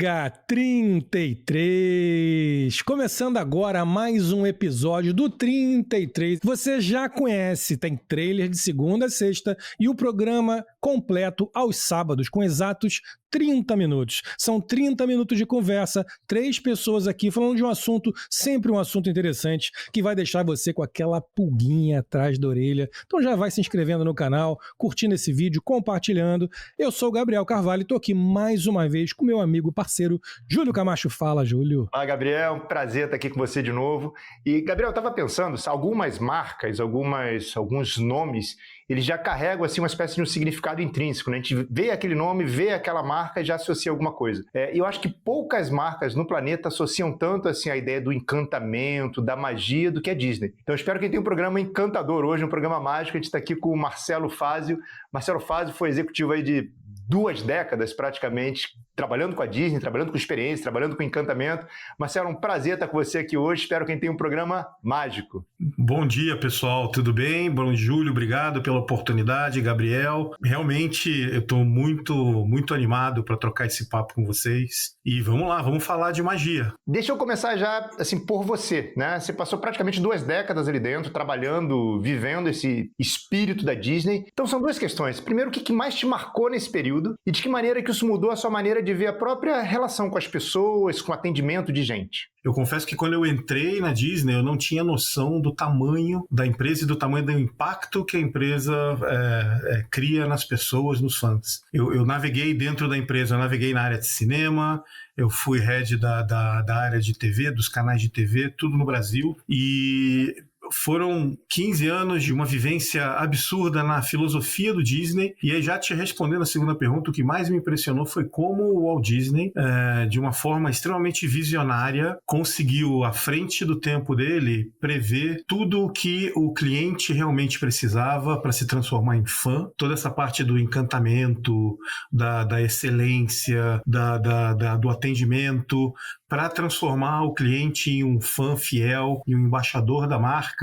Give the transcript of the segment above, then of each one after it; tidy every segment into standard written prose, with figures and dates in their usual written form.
Ômega 33, começando agora mais um episódio do 33. Você já conhece, tem trailer de segunda a sexta e o programa completo aos sábados com exatos 30 minutos. São 30 minutos de conversa, 3 pessoas aqui falando de um assunto, sempre um assunto interessante, que vai deixar você com aquela pulguinha atrás da orelha. Então já vai se inscrevendo no canal, curtindo esse vídeo, compartilhando. Eu sou o Gabriel Carvalho e estou aqui mais uma vez com meu amigo e parceiro Júlio Camacho. Fala, Júlio. Fala, Gabriel. Um prazer estar aqui com você de novo. E, Gabriel, eu estava pensando, algumas marcas, alguns nomes, eles já carregam assim, uma espécie de um significado intrínseco, né? A gente vê aquele nome, vê aquela marca e já associa alguma coisa. E eu acho que poucas marcas no planeta associam tanto assim, a ideia do encantamento, da magia do que a Disney. Então eu espero que tenha um programa encantador hoje, um programa mágico. A gente está aqui com o Marcelo Fázio. Marcelo Fázio foi executivo aí de 2 décadas praticamente, trabalhando com a Disney, trabalhando com experiência, trabalhando com encantamento. Marcelo, um prazer estar com você aqui hoje. Espero que tenha um programa mágico. Bom dia, pessoal. Tudo bem? Bom, Júlio, obrigado pela oportunidade. Gabriel, realmente eu estou muito animado para trocar esse papo com vocês. E vamos lá, vamos falar de magia. Deixa eu começar já, assim, por você, né? Você passou praticamente 2 décadas ali dentro, trabalhando, vivendo esse espírito da Disney. Então são 2 questões. Primeiro, o que mais te marcou nesse período e de que maneira que isso mudou a sua maneira de ver a própria relação com as pessoas, com o atendimento de gente? Eu confesso que quando eu entrei na Disney, eu não tinha noção do tamanho da empresa e do tamanho do impacto que a empresa cria nas pessoas, nos fãs. Eu naveguei dentro da empresa, eu naveguei na área de cinema, eu fui head da área de TV, dos canais de TV, tudo no Brasil, e foram 15 anos de uma vivência absurda na filosofia do Disney. E aí, já te respondendo a segunda pergunta, o que mais me impressionou foi como o Walt Disney, de uma forma extremamente visionária, conseguiu, à frente do tempo dele, prever tudo o que o cliente realmente precisava para se transformar em fã. Toda essa parte do encantamento, da excelência, do atendimento, para transformar o cliente em um fã fiel, em um embaixador da marca,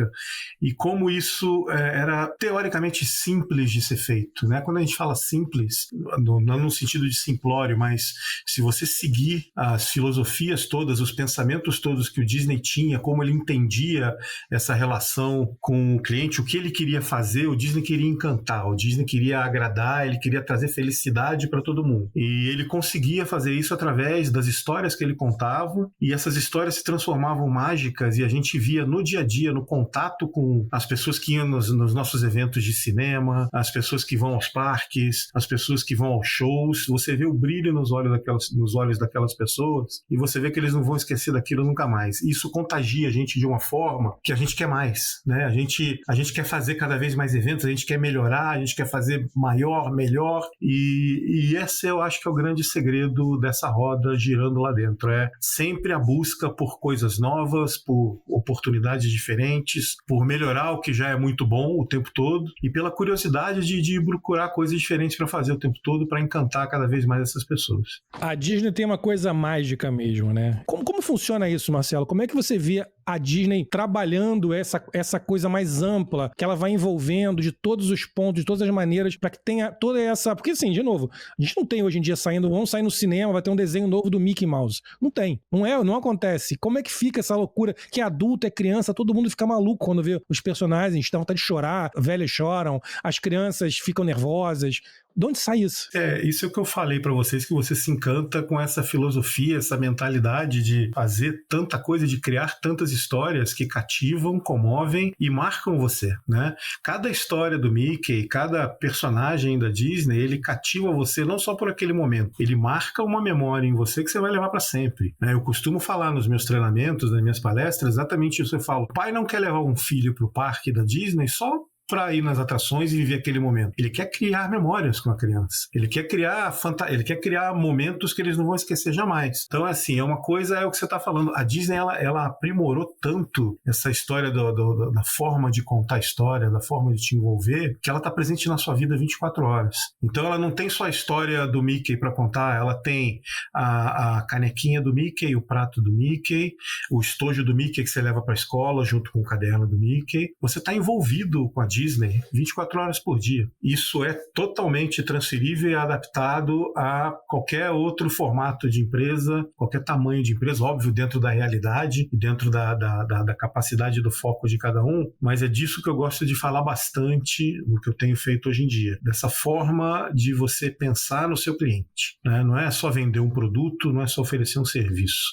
e como isso era teoricamente simples de ser feito, né? Quando a gente fala simples, não no sentido de simplório, mas se você seguir as filosofias todas, os pensamentos todos que o Disney tinha, como ele entendia essa relação com o cliente, o que ele queria fazer, o Disney queria encantar, o Disney queria agradar, ele queria trazer felicidade para todo mundo. E ele conseguia fazer isso através das histórias que ele contava, e essas histórias se transformavam mágicas e a gente via no dia a dia, no contato com as pessoas que iam nos nossos eventos de cinema, as pessoas que vão aos parques, as pessoas que vão aos shows. Você vê o brilho nos olhos daquelas pessoas e você vê que eles não vão esquecer daquilo nunca mais. Isso contagia a gente de uma forma que a gente quer mais, né? A gente quer fazer cada vez mais eventos, a gente quer melhorar, a gente quer fazer maior, melhor, e esse eu acho que é o grande segredo dessa roda girando lá dentro. É sempre a busca por coisas novas, por oportunidades diferentes, por melhorar o que já é muito bom o tempo todo e pela curiosidade de procurar coisas diferentes para fazer o tempo todo, para encantar cada vez mais essas pessoas. A Disney tem uma coisa mágica mesmo, né? Como funciona isso, Marcelo? Como é que você vê a Disney trabalhando essa coisa mais ampla, que ela vai envolvendo de todos os pontos, de todas as maneiras, para que tenha toda essa... Porque assim, de novo, a gente não tem hoje em dia vamos sair no cinema, vai ter um desenho novo do Mickey Mouse. Não tem. Não acontece. Como é que fica essa loucura que é adulto, é criança, todo mundo fica maluco quando vê os personagens, dá vontade de chorar, velhos choram, as crianças ficam nervosas. De onde sai isso? Isso é o que eu falei para vocês, que você se encanta com essa filosofia, essa mentalidade de fazer tanta coisa, de criar tantas histórias que cativam, comovem e marcam você, né? Cada história do Mickey, cada personagem da Disney, ele cativa você não só por aquele momento, ele marca uma memória em você que você vai levar para sempre, né? Eu costumo falar nos meus treinamentos, nas minhas palestras, exatamente isso. Eu falo, o pai não quer levar um filho pro parque da Disney só para ir nas atrações e viver aquele momento. Ele quer criar memórias com a criança. Ele quer criar momentos que eles não vão esquecer jamais. Então, assim, é uma coisa, é o que você está falando. A Disney, ela aprimorou tanto essa história da forma de contar a história, da forma de te envolver, que ela está presente na sua vida 24 horas. Então, ela não tem só a história do Mickey para contar, ela tem a canequinha do Mickey, o prato do Mickey, o estojo do Mickey que você leva para a escola junto com o caderno do Mickey. Você está envolvido com a Disney Disney 24 horas por dia. Isso é totalmente transferível e adaptado a qualquer outro formato de empresa, qualquer tamanho de empresa, óbvio, dentro da realidade e dentro da capacidade do foco de cada um, mas é disso que eu gosto de falar bastante no que eu tenho feito hoje em dia, dessa forma de você pensar no seu cliente, né? Não é só vender um produto, não é só oferecer um serviço,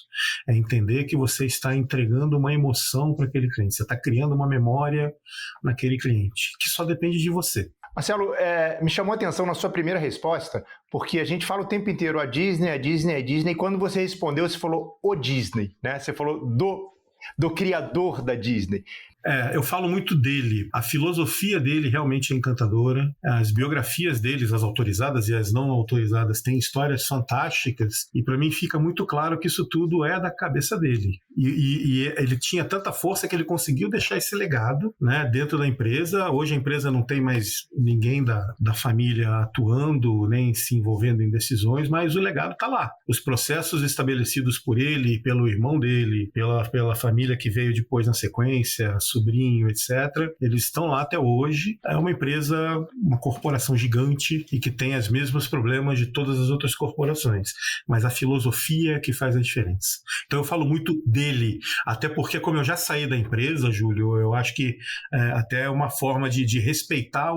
é entender que você está entregando uma emoção para aquele cliente, você está criando uma memória naquele cliente, que só depende de você. Marcelo, me chamou a atenção na sua primeira resposta, porque a gente fala o tempo inteiro a Disney, e quando você respondeu, você falou o Disney, né? Você falou do criador da Disney. Eu falo muito dele. A filosofia dele realmente é encantadora. As biografias deles, as autorizadas e as não autorizadas, têm histórias fantásticas. E para mim fica muito claro que isso tudo é da cabeça dele. E ele tinha tanta força que ele conseguiu deixar esse legado, né, dentro da empresa. Hoje a empresa não tem mais ninguém da família atuando, nem se envolvendo em decisões, mas o legado está lá. Os processos estabelecidos por ele, pelo irmão dele, pela família que veio depois na sequência, sobrinho, etc. Eles estão lá até hoje. É uma empresa, uma corporação gigante e que tem os mesmos problemas de todas as outras corporações. Mas a filosofia é que faz a diferença. Então eu falo muito dele, até porque como eu já saí da empresa, Júlio, eu acho que até é uma forma de respeitar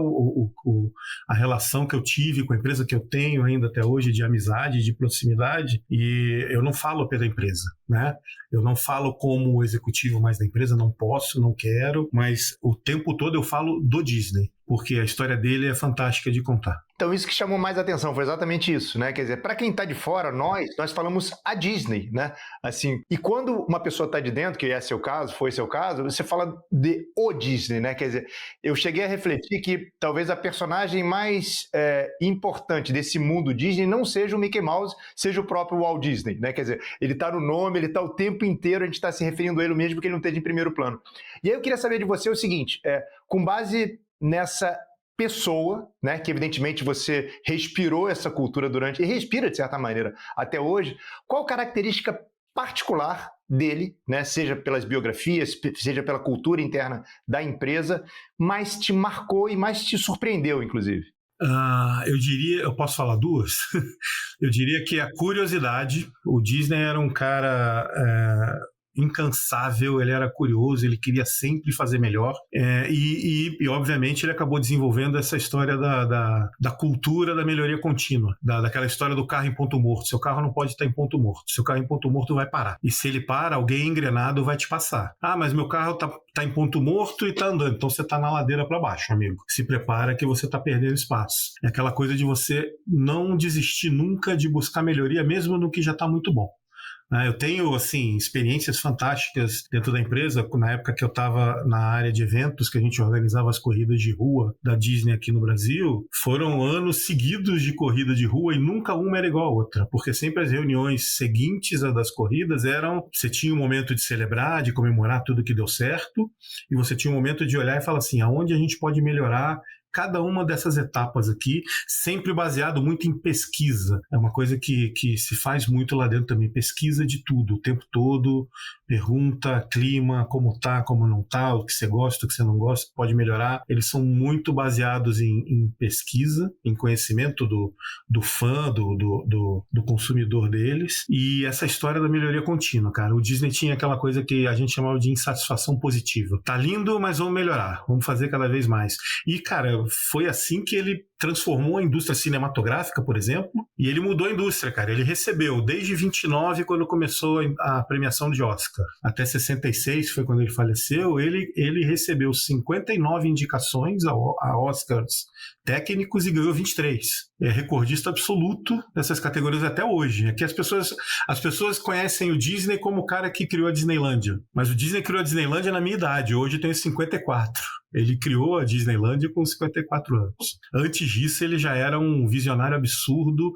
a relação que eu tive com a empresa que eu tenho ainda até hoje, de amizade, de proximidade, e eu não falo pela empresa, né? Eu não falo como executivo mais da empresa, não posso, não quero, mas o tempo todo eu falo do Disney, porque a história dele é fantástica de contar. Então isso que chamou mais atenção foi exatamente isso, né? Quer dizer, para quem está de fora, nós falamos a Disney, né? Assim, e quando uma pessoa está de dentro, que é seu caso, foi seu caso, você fala de o Disney, né? Quer dizer, eu cheguei a refletir que talvez a personagem mais importante desse mundo Disney não seja o Mickey Mouse, seja o próprio Walt Disney, né? Quer dizer, ele está no nome, ele está o tempo inteiro, a gente está se referindo a ele mesmo porque ele não esteja em primeiro plano. E aí eu queria saber de você o seguinte, com base nessa pessoa, né, que evidentemente você respirou essa cultura e respira de certa maneira até hoje, qual característica particular dele, né, seja pelas biografias, seja pela cultura interna da empresa, mais te marcou e mais te surpreendeu, inclusive? Eu posso falar duas? Eu diria que a curiosidade. O Disney era um cara incansável, ele era curioso, ele queria sempre fazer melhor, e obviamente ele acabou desenvolvendo essa história da cultura da melhoria contínua, daquela história do carro em ponto morto. Seu carro não pode estar em ponto morto, seu carro em ponto morto vai parar, e se ele para, alguém engrenado vai te passar. Mas meu carro tá em ponto morto e tá andando, então você tá na ladeira para baixo, amigo, se prepara que você tá perdendo espaço. É aquela coisa de você não desistir nunca de buscar melhoria, mesmo no que já tá muito bom. Eu tenho, assim, experiências fantásticas dentro da empresa. Na época que eu estava na área de eventos, que a gente organizava as corridas de rua da Disney aqui no Brasil, foram anos seguidos de corrida de rua e nunca uma era igual a outra, porque sempre as reuniões seguintes das corridas você tinha um momento de celebrar, de comemorar tudo que deu certo, e você tinha um momento de olhar e falar assim, aonde a gente pode melhorar cada uma dessas etapas aqui, sempre baseado muito em pesquisa. É uma coisa que se faz muito lá dentro também, pesquisa de tudo, o tempo todo, pergunta, clima, como tá, como não tá, o que você gosta, o que você não gosta, pode melhorar. Eles são muito baseados em pesquisa, em conhecimento do fã, do consumidor deles, e essa história da melhoria contínua, cara. O Disney tinha aquela coisa que a gente chamava de insatisfação positiva. Tá lindo, mas vamos melhorar, vamos fazer cada vez mais. E, cara, foi assim que ele transformou a indústria cinematográfica, por exemplo, e ele mudou a indústria, cara. Ele recebeu, desde 29, quando começou a premiação de Oscar, até 66, foi quando ele faleceu, ele recebeu 59 indicações a Oscars técnicos e ganhou 23. É recordista absoluto dessas categorias até hoje. Aqui as pessoas conhecem o Disney como o cara que criou a Disneylândia, mas o Disney criou a Disneylândia na minha idade, hoje eu tenho 54. Ele criou a Disneylândia com 54 anos. Antes disso, ele já era um visionário absurdo,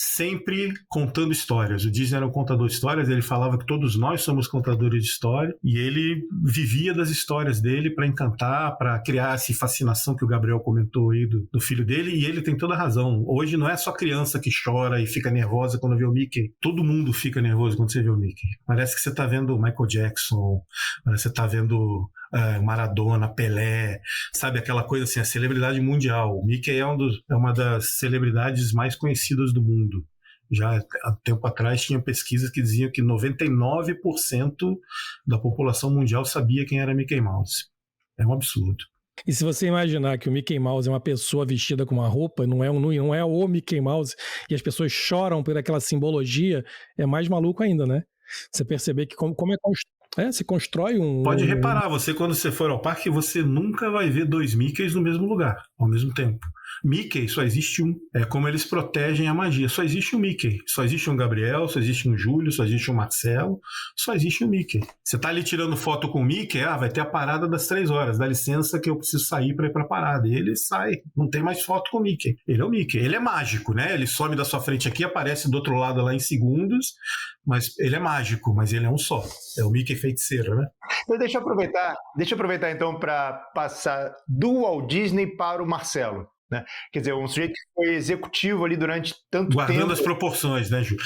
sempre contando histórias. O Disney era um contador de histórias, ele falava que todos nós somos contadores de história, e ele vivia das histórias dele para encantar, para criar essa fascinação que o Gabriel comentou aí do filho dele, e ele tem toda a razão. Hoje não é só criança que chora e fica nervosa quando vê o Mickey. Todo mundo fica nervoso quando você vê o Mickey. Parece que você está vendo o Michael Jackson, parece que você está vendo Maradona, Pelé, sabe, aquela coisa assim, a celebridade mundial. O Mickey é uma das celebridades mais conhecidas do mundo. Já há tempo atrás tinha pesquisas que diziam que 99% da população mundial sabia quem era Mickey Mouse. É um absurdo. E se você imaginar que o Mickey Mouse é uma pessoa vestida com uma roupa, não é o Mickey Mouse, e as pessoas choram por aquela simbologia, é mais maluco ainda, né? Você perceber que como se constrói um... Pode reparar, quando você for ao parque, você nunca vai ver dois Mickeys no mesmo lugar, ao mesmo tempo. Mickey só existe um. É como eles protegem a magia. Só existe um Mickey. Só existe um Gabriel, só existe um Júlio, só existe um Marcelo, só existe um Mickey. Você tá ali tirando foto com o Mickey, vai ter a parada das 3 horas. Dá licença que eu preciso sair para ir pra parada. E ele sai. Não tem mais foto com o Mickey. Ele é o Mickey. Ele é mágico, né? Ele some da sua frente aqui, aparece do outro lado lá em segundos, mas ele é mágico, mas ele é um só. É o Mickey feiticeiro, né? Então deixa eu aproveitar então para passar do Walt Disney para o Marcelo. Né? Quer dizer, um sujeito que foi executivo ali durante tanto tempo. Guardando as proporções, né, Ju?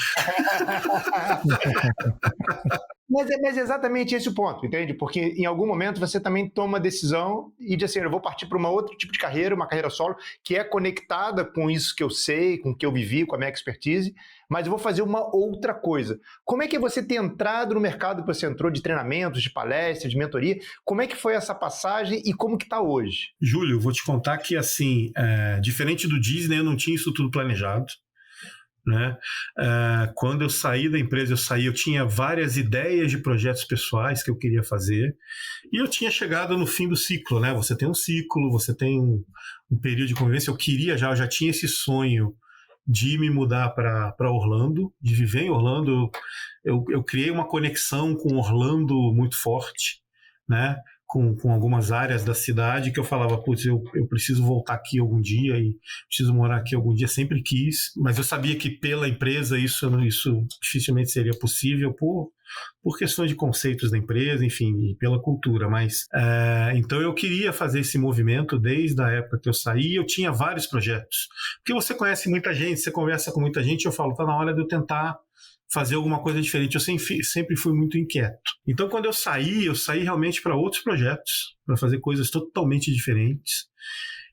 Mas é exatamente esse o ponto, entende? Porque em algum momento você também toma a decisão e diz assim, eu vou partir para um outro tipo de carreira, uma carreira solo, que é conectada com isso que eu sei, com o que eu vivi, com a minha expertise, mas eu vou fazer uma outra coisa. Como é que é você ter entrado no mercado que você entrou de treinamentos, de palestras, de mentoria? Como é que foi essa passagem e como que está hoje? Júlio, vou te contar que, assim, diferente do Disney, eu não tinha isso tudo planejado. Né? Quando eu saí da empresa, eu tinha várias ideias de projetos pessoais que eu queria fazer, e eu tinha chegado no fim do ciclo, né? Você tem um ciclo, você tem um período de convivência. Eu já tinha esse sonho de me mudar para Orlando, de viver em Orlando. Eu criei uma conexão com Orlando muito forte, né? Com algumas áreas da cidade que eu falava, putz, eu preciso voltar aqui algum dia e preciso morar aqui algum dia, sempre quis, mas eu sabia que pela empresa isso dificilmente seria possível por questões de conceitos da empresa, enfim, e pela cultura, mas então eu queria fazer esse movimento desde a época que eu saí. Eu tinha vários projetos, porque você conhece muita gente, você conversa com muita gente, eu falo, tá na hora de eu tentar fazer alguma coisa diferente. Eu sempre fui muito inquieto. Então, quando eu saí realmente para outros projetos, para fazer coisas totalmente diferentes.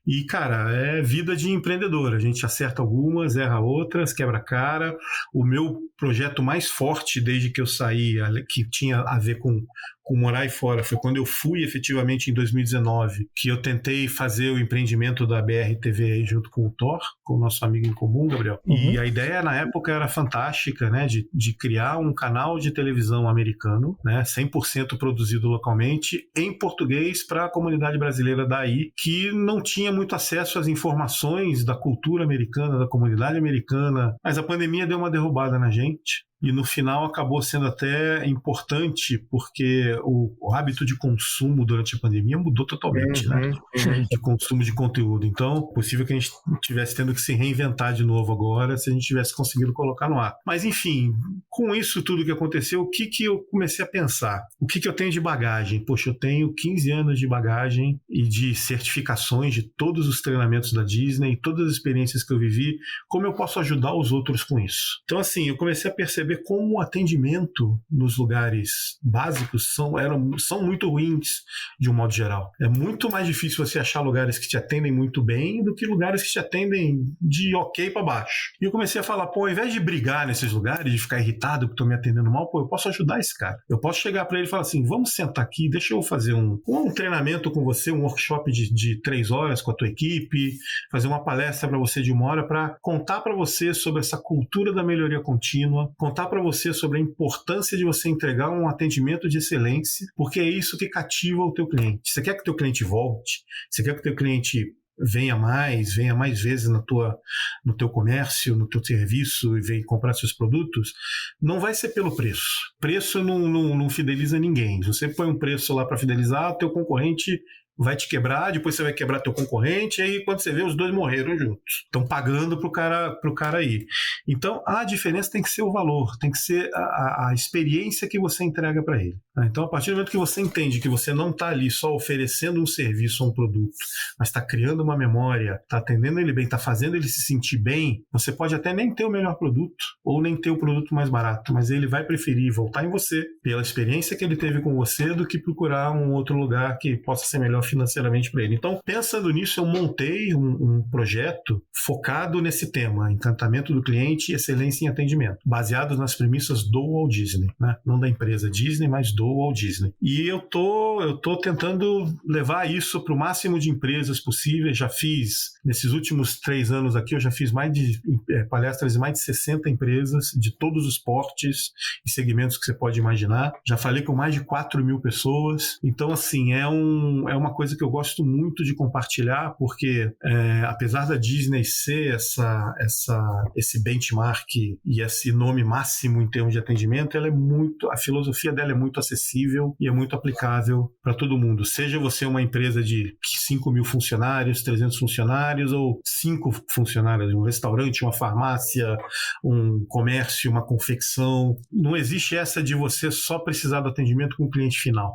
E, cara, é vida de empreendedor. A gente acerta algumas, erra outras, quebra a cara. O meu projeto mais forte desde que eu saí, que tinha a ver com morar aí fora, foi quando eu fui efetivamente em 2019, que eu tentei fazer o empreendimento da BR-TV aí junto com o Thor, com o nosso amigo em comum, Gabriel. Uhum. E a ideia na época era fantástica, né, de criar um canal de televisão americano, né, 100% produzido localmente, em português para a comunidade brasileira daí, que não tinha muito acesso às informações da cultura americana, da comunidade americana, mas a pandemia deu uma derrubada na gente. E no final acabou sendo até importante, porque o hábito de consumo durante a pandemia mudou totalmente, né? De consumo de conteúdo. Então, é possível que a gente estivesse tendo que se reinventar de novo agora, se a gente tivesse conseguido colocar no ar. Mas, enfim, com isso tudo que aconteceu, o que eu comecei a pensar? O que eu tenho de bagagem? Poxa, eu tenho 15 anos de bagagem e de certificações de todos os treinamentos da Disney, todas as experiências que eu vivi. Como eu posso ajudar os outros com isso? Então, assim, eu comecei a perceber como o atendimento nos lugares básicos são muito ruins, de um modo geral. É muito mais difícil você achar lugares que te atendem muito bem do que lugares que te atendem de ok para baixo. E eu comecei a falar, ao invés de brigar nesses lugares, de ficar irritado que estão me atendendo mal, eu posso ajudar esse cara. Eu posso chegar para ele e falar assim, vamos sentar aqui, deixa eu fazer um treinamento com você, um workshop de 3 horas com a tua equipe, fazer uma palestra para você de 1 hora para contar para você sobre essa cultura da melhoria contínua, contar para você sobre a importância de você entregar um atendimento de excelência, porque é isso que cativa o teu cliente. Você quer que o teu cliente volte? Você quer que o teu cliente venha mais vezes no teu comércio, no teu serviço e venha comprar seus produtos? Não vai ser pelo preço. Preço não fideliza ninguém. Se você põe um preço lá para fidelizar, o teu concorrente vai te quebrar, depois você vai quebrar teu concorrente, e aí quando você vê, os dois morreram juntos. Estão pagando pro cara ir. Então, a diferença tem que ser o valor, tem que ser a experiência que você entrega para ele. Então, a partir do momento que você entende que você não está ali só oferecendo um serviço ou um produto, mas está criando uma memória, está atendendo ele bem, está fazendo ele se sentir bem, você pode até nem ter o melhor produto, ou nem ter o produto mais barato, mas ele vai preferir voltar em você, pela experiência que ele teve com você, do que procurar um outro lugar que possa ser melhor financeiramente para ele. Então, pensando nisso, eu montei um projeto focado nesse tema, encantamento do cliente e excelência em atendimento, baseado nas premissas do Walt Disney, né? Não da empresa Disney, mas do Walt Disney. E eu tô tentando levar isso para o máximo de empresas possíveis. Já fiz, nesses últimos 3 anos aqui, eu já fiz palestras em mais de 60 empresas, de todos os portes e segmentos que você pode imaginar. Já falei com mais de 4.000 pessoas. Então, assim, é uma coisa que eu gosto muito de compartilhar, porque apesar da Disney ser esse benchmark e esse nome máximo em termos de atendimento, a filosofia dela é muito acessível e é muito aplicável para todo mundo. Seja você uma empresa de 5.000 funcionários, 300 funcionários ou 5 funcionários, um restaurante, uma farmácia, um comércio, uma confecção. Não existe essa de você só precisar do atendimento com o cliente final.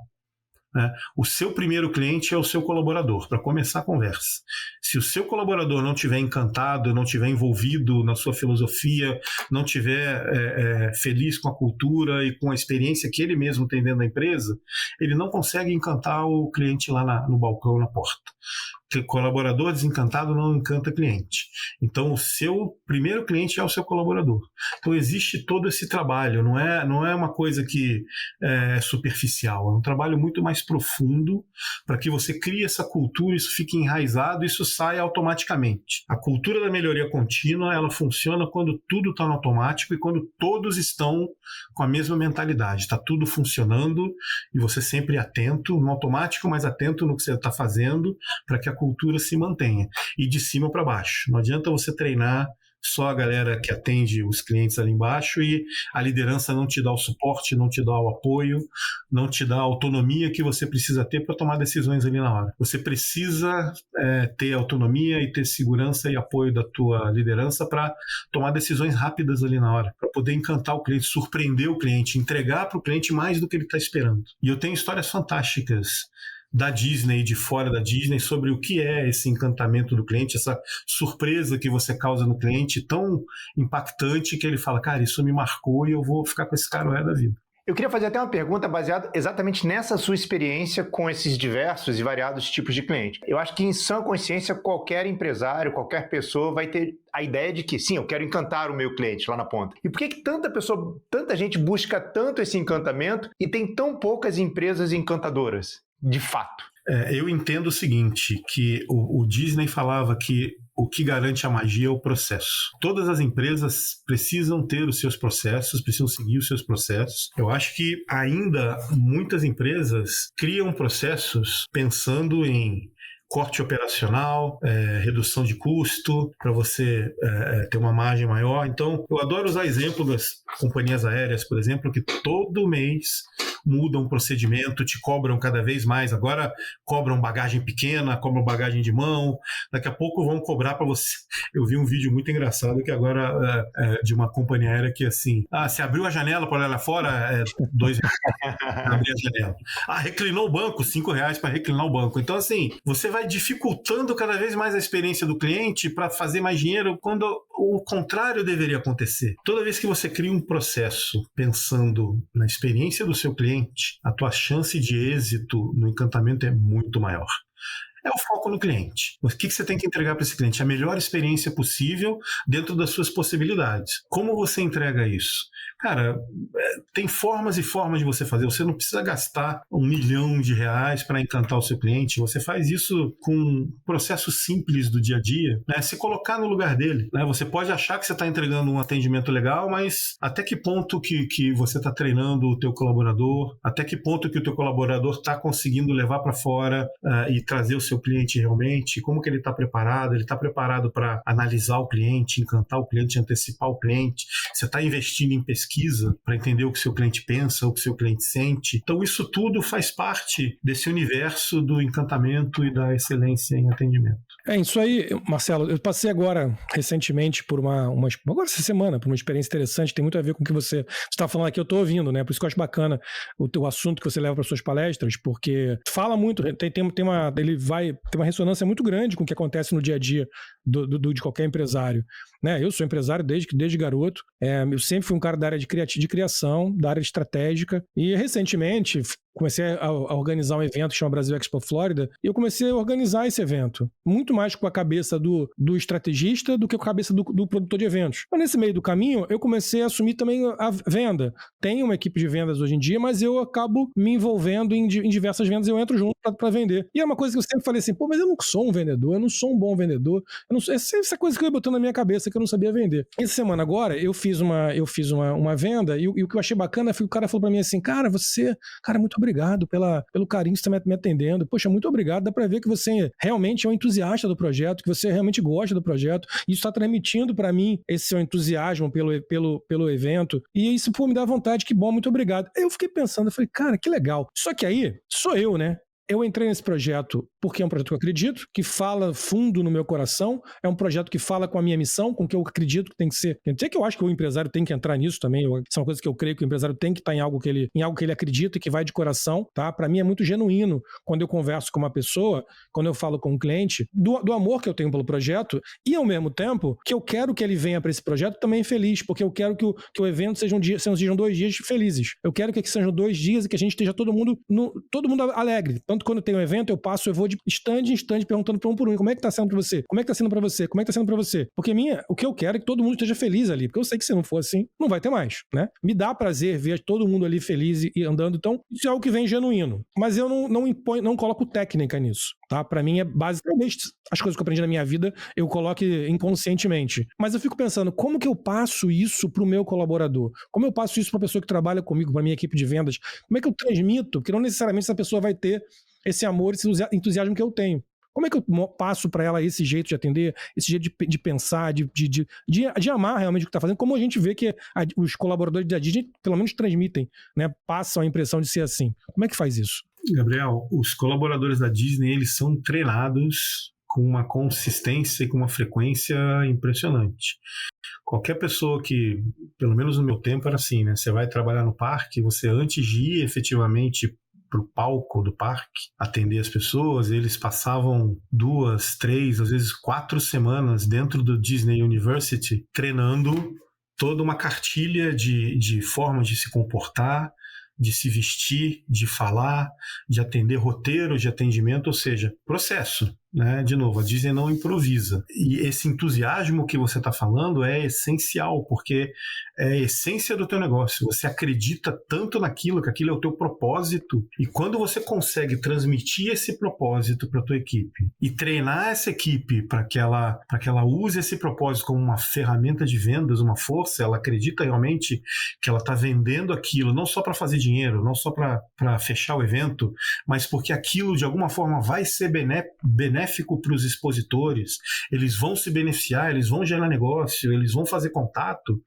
O seu primeiro cliente é o seu colaborador, para começar a conversa. Se o seu colaborador não estiver encantado, não estiver envolvido na sua filosofia, não estiver feliz com a cultura e com a experiência que ele mesmo tem dentro da empresa, ele não consegue encantar o cliente lá no balcão, na porta. Porque colaborador desencantado não encanta cliente. Então, o seu primeiro cliente é o seu colaborador. Então, existe todo esse trabalho. Não é uma coisa que é superficial. É um trabalho muito mais profundo para que você crie essa cultura, isso fique enraizado, isso saia automaticamente. A cultura da melhoria contínua, ela funciona quando tudo está no automático e quando todos estão com a mesma mentalidade. Está tudo funcionando e você sempre atento, no automático, mas atento no que você está fazendo, para que a cultura se mantenha, e de cima para baixo. Não adianta você treinar só a galera que atende os clientes ali embaixo e a liderança não te dá o suporte, não te dá o apoio, não te dá a autonomia que você precisa ter para tomar decisões ali na hora. Você precisa ter autonomia e ter segurança e apoio da tua liderança para tomar decisões rápidas ali na hora, para poder encantar o cliente, surpreender o cliente, entregar para o cliente mais do que ele está esperando. E eu tenho histórias fantásticas da Disney e de fora da Disney sobre o que é esse encantamento do cliente, essa surpresa que você causa no cliente tão impactante que ele fala, cara, isso me marcou e eu vou ficar com esse cara o resto da vida. Eu queria fazer até uma pergunta baseada exatamente nessa sua experiência com esses diversos e variados tipos de cliente. Eu acho que em sã consciência qualquer empresário, qualquer pessoa vai ter a ideia de que sim, eu quero encantar o meu cliente lá na ponta. E por que tanta gente busca tanto esse encantamento e tem tão poucas empresas encantadoras? De fato. Eu entendo o seguinte, que o Disney falava que o que garante a magia é o processo. Todas as empresas precisam ter os seus processos, precisam seguir os seus processos. Eu acho que ainda muitas empresas criam processos pensando em corte operacional, redução de custo, para você ter uma margem maior. Então, eu adoro usar exemplo das companhias aéreas, por exemplo, que todo mês mudam o procedimento, te cobram cada vez mais. Agora cobram bagagem pequena, cobram bagagem de mão. Daqui a pouco vão cobrar para você. Eu vi um vídeo muito engraçado que agora de uma companhia aérea que assim, se abriu a janela para olhar lá fora, R$2 para abrir a janela. Reclinou o banco, R$5 para reclinar o banco. Então assim, você vai dificultando cada vez mais a experiência do cliente para fazer mais dinheiro, quando o contrário deveria acontecer. Toda vez que você cria um processo pensando na experiência do seu cliente, a tua chance de êxito no encantamento é muito maior. É o foco no cliente. O que você tem que entregar para esse cliente? A melhor experiência possível dentro das suas possibilidades. Como você entrega isso? Cara, tem formas e formas de você fazer. Você não precisa gastar R$1 milhão para encantar o seu cliente. Você faz isso com processos simples do dia a dia, né? Se colocar no lugar dele, né? Você pode achar que você está entregando um atendimento legal, mas até que ponto que você está treinando o teu colaborador? Até que ponto que o teu colaborador está conseguindo levar para fora e trazer o seu seu cliente realmente, como que ele está preparado para analisar o cliente, encantar o cliente, antecipar o cliente, você está investindo em pesquisa para entender o que seu cliente pensa, o que seu cliente sente. Então isso tudo faz parte desse universo do encantamento e da excelência em atendimento. Isso aí, Marcelo, eu passei agora, recentemente, por agora essa semana, por uma experiência interessante, tem muito a ver com o que você está falando aqui, eu estou ouvindo, né? Por isso que eu acho bacana o teu assunto que você leva para suas palestras, porque fala muito, ele vai ter uma ressonância muito grande com o que acontece no dia a dia de qualquer empresário. Né? Eu sou empresário desde garoto, eu sempre fui um cara da área de criação, da área estratégica, e recentemente comecei a organizar um evento que chama Brasil Expo Flórida, e eu comecei a organizar esse evento, muito mais com a cabeça do estrategista do que com a cabeça do produtor de eventos. Mas nesse meio do caminho, eu comecei a assumir também a venda. Tenho uma equipe de vendas hoje em dia, mas eu acabo me envolvendo em diversas vendas, eu entro junto para vender. E é uma coisa que eu sempre falei assim, mas eu não sou um vendedor, eu não sou um bom vendedor, essa coisa que eu ia botando na minha cabeça que eu não sabia vender. Essa semana agora, eu fiz uma venda, e o que eu achei bacana foi que o cara falou para mim assim, cara, muito obrigado pelo carinho que você está me atendendo. Poxa, muito obrigado. Dá para ver que você realmente é um entusiasta do projeto, que você realmente gosta do projeto. E isso está transmitindo para mim esse seu entusiasmo pelo evento. E isso, me dá vontade. Que bom, muito obrigado. Aí eu fiquei pensando, eu falei, cara, que legal. Só que aí, sou eu, né? Eu entrei nesse projeto porque é um projeto que eu acredito, que fala fundo no meu coração, é um projeto que fala com a minha missão, com o que eu acredito que tem que ser. Quer dizer que eu acho que o empresário tem que entrar nisso também, são coisas que eu creio que o empresário tem que estar em algo que ele acredita e que vai de coração, tá? Para mim é muito genuíno quando eu converso com uma pessoa, quando eu falo com um cliente, do amor que eu tenho pelo projeto e ao mesmo tempo que eu quero que ele venha para esse projeto também feliz, porque eu quero que o evento sejam 2 dias felizes. Eu quero que sejam 2 dias e que a gente esteja todo mundo alegre. Tanto quando tem um evento, eu vou de stand em stand perguntando para um por um, como é que tá sendo para você? Como é que tá sendo para você? Como é que tá sendo para você? Porque o que eu quero é que todo mundo esteja feliz ali, porque eu sei que se não for assim, não vai ter mais, né? Me dá prazer ver todo mundo ali feliz e andando, então isso é algo que vem genuíno. Mas eu não coloco técnica nisso, tá? Para mim é basicamente as coisas que eu aprendi na minha vida, eu coloco inconscientemente. Mas eu fico pensando, como que eu passo isso pro meu colaborador? Como eu passo isso pra pessoa que trabalha comigo, pra minha equipe de vendas? Como é que eu transmito? Porque não necessariamente essa pessoa vai ter esse amor, esse entusiasmo que eu tenho. Como é que eu passo para ela esse jeito de atender, esse jeito de pensar, de amar realmente o que está fazendo, como a gente vê que os colaboradores da Disney, pelo menos, transmitem, né? Passam a impressão de ser assim. Como é que faz isso? Gabriel, os colaboradores da Disney, eles são treinados com uma consistência e com uma frequência impressionante. Qualquer pessoa que, pelo menos no meu tempo era assim, né? Você vai trabalhar no parque, você antes de ir efetivamente para o palco do parque, atender as pessoas, eles passavam 2, 3, às vezes 4 semanas dentro do Disney University treinando toda uma cartilha de formas de se comportar, de se vestir, de falar, de atender roteiros de atendimento, ou seja, processo. Né? De novo, a Disney não improvisa. E esse entusiasmo que você está falando é essencial, porque é a essência do teu negócio. Você acredita tanto naquilo, que aquilo é o teu propósito. E quando você consegue transmitir esse propósito para a tua equipe e treinar essa equipe para que ela use esse propósito como uma ferramenta de vendas, uma força, ela acredita realmente que ela está vendendo aquilo, não só para fazer dinheiro, não só para fechar o evento, mas porque aquilo de alguma forma vai ser benéfico para os expositores, eles vão se beneficiar, eles vão gerar negócio, eles vão fazer contato,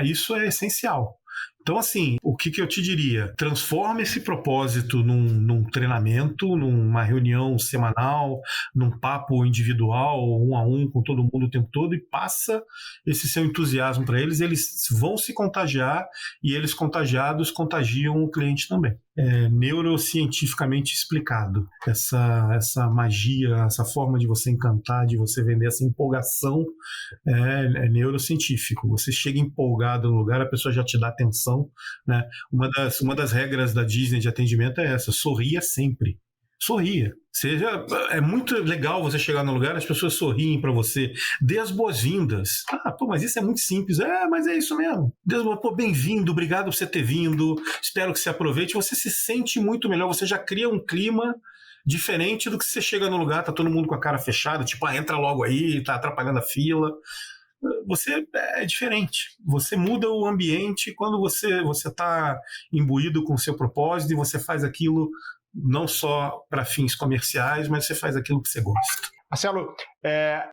isso é essencial. Então, assim, o que eu te diria? Transforma esse propósito num treinamento, numa reunião semanal, num papo individual, 1 a 1 com todo mundo o tempo todo, e passa esse seu entusiasmo para eles, eles vão se contagiar e eles contagiados contagiam o cliente também. É neurocientificamente explicado essa magia, essa forma de você encantar, de você vender, essa empolgação é neurocientífico. Você chega empolgado no lugar, a pessoa já te dá atenção, né? Uma das regras da Disney de atendimento é essa: sorria sempre. Sorria. É muito legal você chegar no lugar, as pessoas sorriem para você, dê as boas-vindas. Mas isso é muito simples. Mas é isso mesmo. Bem-vindo, obrigado por você ter vindo, espero que você aproveite. Você se sente muito melhor, você já cria um clima diferente do que você chega no lugar, tá todo mundo com a cara fechada, tipo, entra logo aí, tá atrapalhando a fila. Você é diferente, você muda o ambiente quando você está imbuído com o seu propósito e você faz aquilo não só para fins comerciais, mas você faz aquilo que você gosta. Marcelo,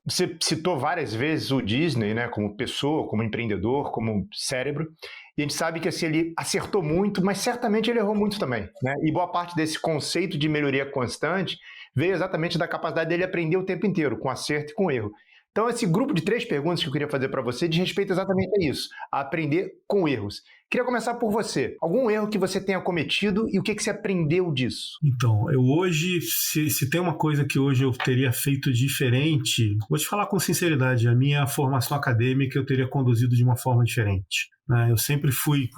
você citou várias vezes o Disney, né, como pessoa, como empreendedor, como cérebro, e a gente sabe que assim, ele acertou muito, mas certamente ele errou muito também, né? E boa parte desse conceito de melhoria constante veio exatamente da capacidade dele aprender o tempo inteiro, com acerto e com erro. Então, esse grupo de 3 perguntas que eu queria fazer para você diz respeito exatamente a isso, a aprender com erros. Queria começar por você. Algum erro que você tenha cometido e o que você aprendeu disso? Então, eu hoje, se tem uma coisa que hoje eu teria feito diferente, vou te falar com sinceridade, a minha formação acadêmica eu teria conduzido de uma forma diferente. Eu sempre fui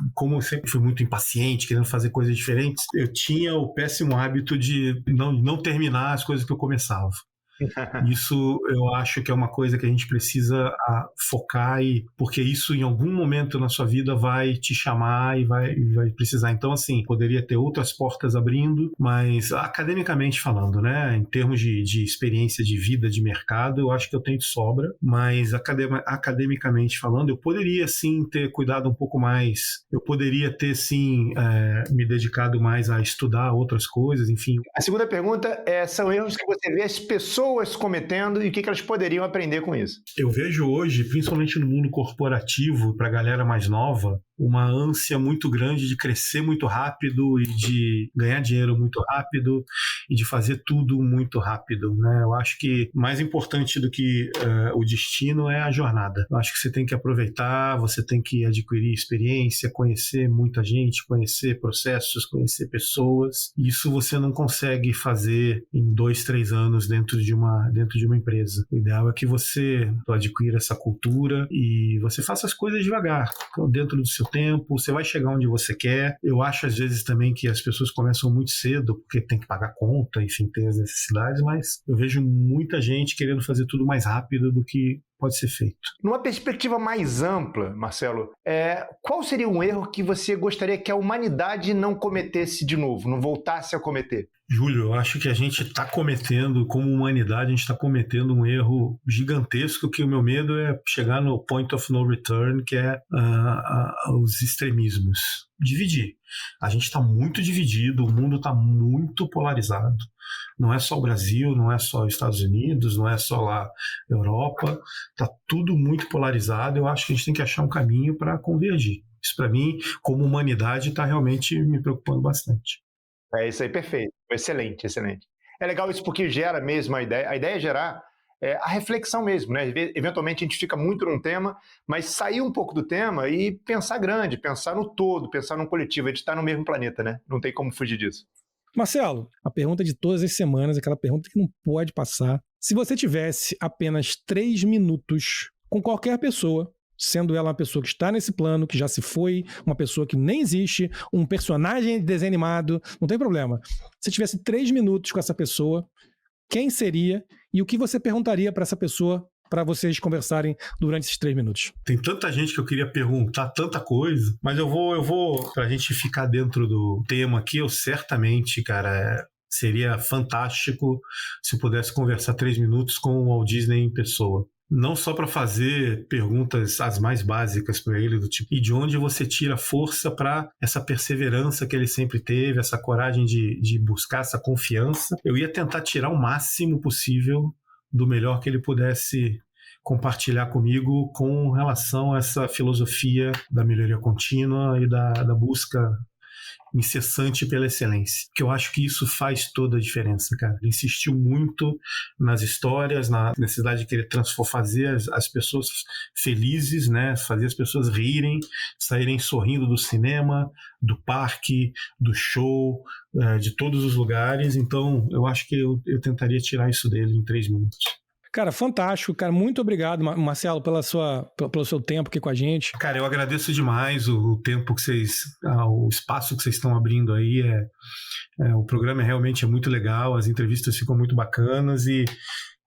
muito impaciente, querendo fazer coisas diferentes, eu tinha o péssimo hábito de não terminar as coisas que eu começava. Isso eu acho que é uma coisa que a gente precisa focar, porque isso em algum momento na sua vida vai te chamar e vai precisar. Então, assim, poderia ter outras portas abrindo, mas academicamente falando, né, em termos de experiência de vida, de mercado, eu acho que eu tenho de sobra, mas academicamente falando, eu poderia sim ter cuidado um pouco mais, eu poderia ter sim me dedicado mais a estudar outras coisas, enfim. A segunda pergunta são erros que você vê as pessoas cometendo e o que elas poderiam aprender com isso? Eu vejo hoje, principalmente no mundo corporativo, para a galera mais nova, uma ânsia muito grande de crescer muito rápido e de ganhar dinheiro muito rápido e de fazer tudo muito rápido, né? Eu acho que mais importante do que o destino é a jornada. Eu acho que você tem que aproveitar, você tem que adquirir experiência, conhecer muita gente, conhecer processos, conhecer pessoas. Isso você não consegue fazer em 2, 3 anos dentro de uma empresa. O ideal é que você adquira essa cultura e você faça as coisas devagar, dentro do seu tempo, você vai chegar onde você quer. Eu acho às vezes também que as pessoas começam muito cedo, porque tem que pagar conta, enfim, tem as necessidades, mas eu vejo muita gente querendo fazer tudo mais rápido do que pode ser feito. Numa perspectiva mais ampla, Marcelo, qual seria um erro que você gostaria que a humanidade não cometesse de novo, não voltasse a cometer? Júlio, eu acho que a gente está cometendo, como humanidade, a gente está cometendo um erro gigantesco, que o meu medo é chegar no point of no return, que é os extremismos. Dividir. A gente está muito dividido, o mundo está muito polarizado. Não é só o Brasil, não é só os Estados Unidos, não é só lá a Europa. Está tudo muito polarizado. Eu acho que a gente tem que achar um caminho para convergir. Isso, para mim, como humanidade, está realmente me preocupando bastante. É isso aí, perfeito. Excelente, excelente. É legal isso porque gera mesmo a ideia. A ideia é gerar a reflexão mesmo, né? Eventualmente a gente fica muito num tema, mas sair um pouco do tema e pensar grande, pensar no todo, pensar no coletivo. A gente está no mesmo planeta, né? Não tem como fugir disso. Marcelo, a pergunta de todas as semanas, aquela pergunta que não pode passar. Se você tivesse apenas 3 minutos com qualquer pessoa, sendo ela uma pessoa que está nesse plano, que já se foi, uma pessoa que nem existe, um personagem de desenho animado, não tem problema. Se tivesse 3 minutos com essa pessoa, quem seria e o que você perguntaria para essa pessoa para vocês conversarem durante esses 3 minutos? Tem tanta gente que eu queria perguntar, tanta coisa, mas eu vou pra gente ficar dentro do tema aqui, eu certamente, cara, seria fantástico se eu pudesse conversar 3 minutos com o Walt Disney em pessoa. Não só para fazer perguntas as mais básicas para ele, do tipo, e de onde você tira força para essa perseverança que ele sempre teve, essa coragem de buscar essa confiança. Eu ia tentar tirar o máximo possível do melhor que ele pudesse compartilhar comigo com relação a essa filosofia da melhoria contínua e da busca incessante pela excelência, que eu acho que isso faz toda a diferença, cara. Ele insistiu muito nas histórias, na necessidade de querer fazer as pessoas felizes, né? Fazer as pessoas rirem, saírem sorrindo do cinema, do parque, do show, de todos os lugares. Então, eu acho que eu tentaria tirar isso dele em 3 minutos. Cara, fantástico, cara. Muito obrigado, Marcelo, pelo seu tempo aqui com a gente. Cara, eu agradeço demais o tempo que o espaço que vocês estão abrindo aí. O programa realmente é muito legal, as entrevistas ficam muito bacanas e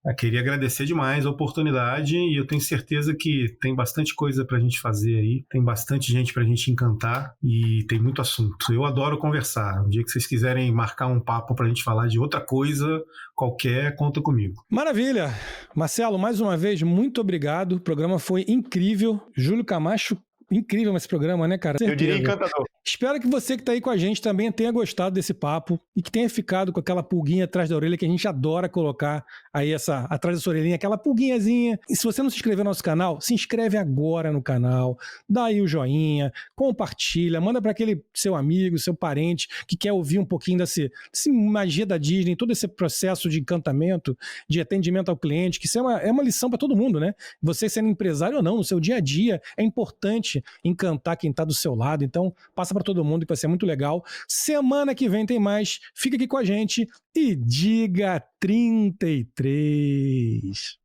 eu queria agradecer demais a oportunidade e eu tenho certeza que tem bastante coisa pra gente fazer aí, tem bastante gente pra gente encantar e tem muito assunto. Eu adoro conversar. Um dia que vocês quiserem marcar um papo pra gente falar de outra coisa qualquer, conta comigo. Maravilha! Marcelo, mais uma vez, muito obrigado. O programa foi incrível. Júlio Camacho, incrível esse programa, né, cara? Eu diria encantador. Espero que você que está aí com a gente também tenha gostado desse papo e que tenha ficado com aquela pulguinha atrás da orelha que a gente adora colocar aí atrás dessa orelhinha, aquela pulguinhazinha. E se você não se inscreveu no nosso canal, se inscreve agora no canal, dá aí o joinha, compartilha, manda para aquele seu amigo, seu parente que quer ouvir um pouquinho dessa magia da Disney, todo esse processo de encantamento, de atendimento ao cliente, que isso é uma lição para todo mundo, né? Você sendo empresário ou não, no seu dia a dia, é importante encantar quem está do seu lado. Então, passa para todo mundo que vai ser muito legal. Semana que vem tem mais. Fica aqui com a gente e diga 33.